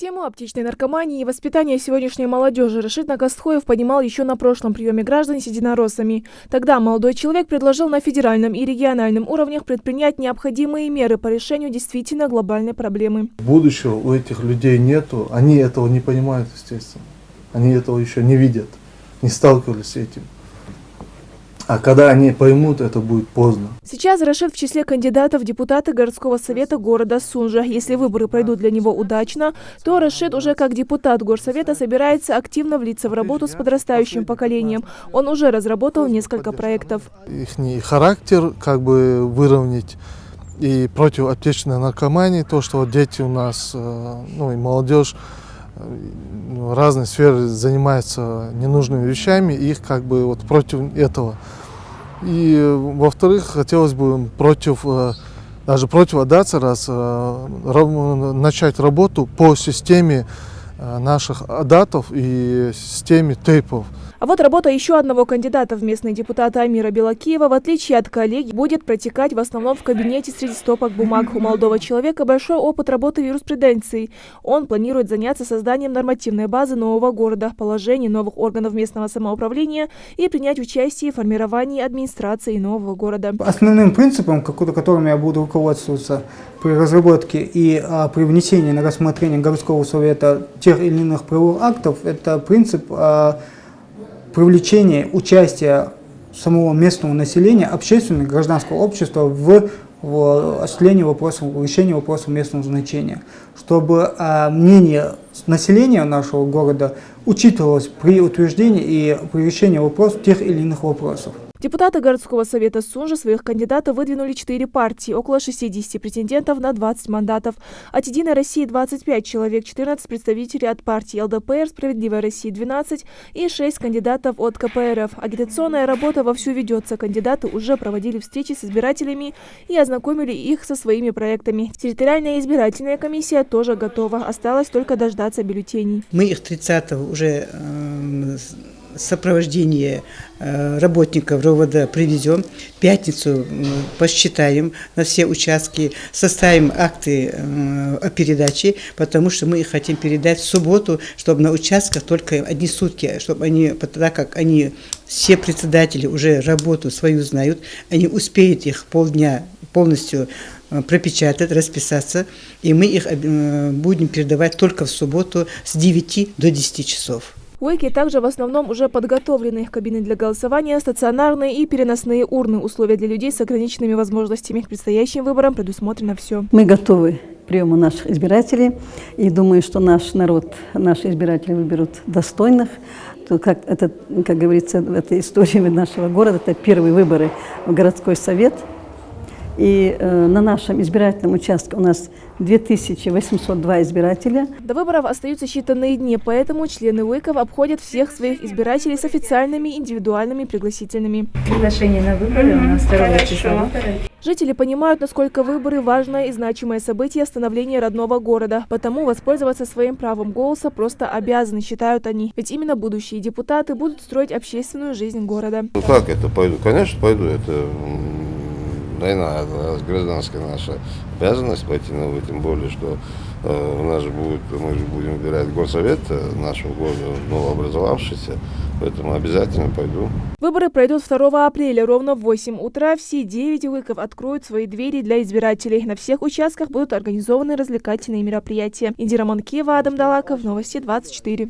Тему аптечной наркомании и воспитания сегодняшней молодежи Рашид Нагастхоев поднимал еще на прошлом приеме граждан с единороссами. Тогда молодой человек предложил на федеральном и региональном уровнях предпринять необходимые меры по решению действительно глобальной проблемы. Будущего у этих людей нету, они этого не понимают, естественно. Они этого еще не видят, не сталкивались с этим. А когда они поймут, это будет поздно. Сейчас Рашид в числе кандидатов в депутаты городского совета города Сунжа. Если выборы пройдут для него удачно, то Рашид уже как депутат горсовета собирается активно влиться в работу с подрастающим поколением. Он уже разработал несколько проектов. Их характер как бы выровнять и против аптечной наркомании, то, что вот дети у нас, и молодежь в разной сфере занимаются ненужными вещами, их как бы вот против этого. И во-вторых, хотелось бы даже против отдаться, начать работу по системе наших адатов и системе тейпов. А вот работа еще одного кандидата в местные депутаты Амира Белакиева, в отличие от коллеги, будет протекать в основном в кабинете среди стопок бумаг. У молодого человека большой опыт работы в юриспруденции. Он планирует заняться созданием нормативной базы нового города, положений новых органов местного самоуправления и принять участие в формировании администрации нового города. Основным принципом, которым я буду руководствоваться при разработке и при внесении на рассмотрение городского совета тех или иных правовых актов, это принцип привлечения участия самого местного населения, общественного гражданского общества в осуществлении вопросов, решении вопросов местного значения, чтобы мнение населения нашего города учитывалось при утверждении и при решении вопросов тех или иных вопросов. Депутаты городского совета Сунжа своих кандидатов выдвинули 4 партии, около 60 претендентов на 20 мандатов. От «Единой России» 25 человек, 14 представителей от партии ЛДПР, «Справедливая Россия» 12 и 6 кандидатов от КПРФ. Агитационная работа вовсю ведется. Кандидаты уже проводили встречи с избирателями и ознакомили их со своими проектами. Территориальная избирательная комиссия тоже готова. Осталось только дождаться бюллетеней. Мы их 30-го уже сопровождение работников РОВД привезем. В пятницу посчитаем на все участки, составим акты о передаче, потому что мы их хотим передать в субботу, чтобы на участках только одни сутки, чтобы они, так как они, все председатели уже работу свою знают, они успеют их полдня полностью пропечатать, расписаться, и мы их будем передавать только в субботу с 9 до 10 часов. У Ики также в основном уже подготовлены кабины для голосования, стационарные и переносные урны. Условия для людей с ограниченными возможностями. К предстоящим выборам предусмотрено все. Мы готовы к приему наших избирателей и думаю, что наш народ, наши избиратели выберут достойных. Как говорится в этой истории нашего города, это первые выборы в городской совет. И на нашем избирательном участке у нас 2802 избирателя. До выборов остаются считанные дни, поэтому члены УИКов обходят всех своих избирателей с официальными индивидуальными пригласительными. Приглашение на выборы у нас 2 числа. Жители понимают, насколько выборы – важное и значимое событие становления родного города. Потому воспользоваться своим правом голоса просто обязаны, считают они. Ведь именно будущие депутаты будут строить общественную жизнь города. Ну как это пойду? Конечно, пойду. Это это гражданская наша обязанность пойти на выборы, тем более, что мы же будем выбирать горсовет нашего города, новообразовавшийся, поэтому обязательно пойду. Выборы пройдут 2 апреля ровно в 8 утра. Все 9 УИКов откроют свои двери для избирателей. На всех участках будут организованы развлекательные мероприятия. Индира Манкиева, Адам Далаков, Новости 24.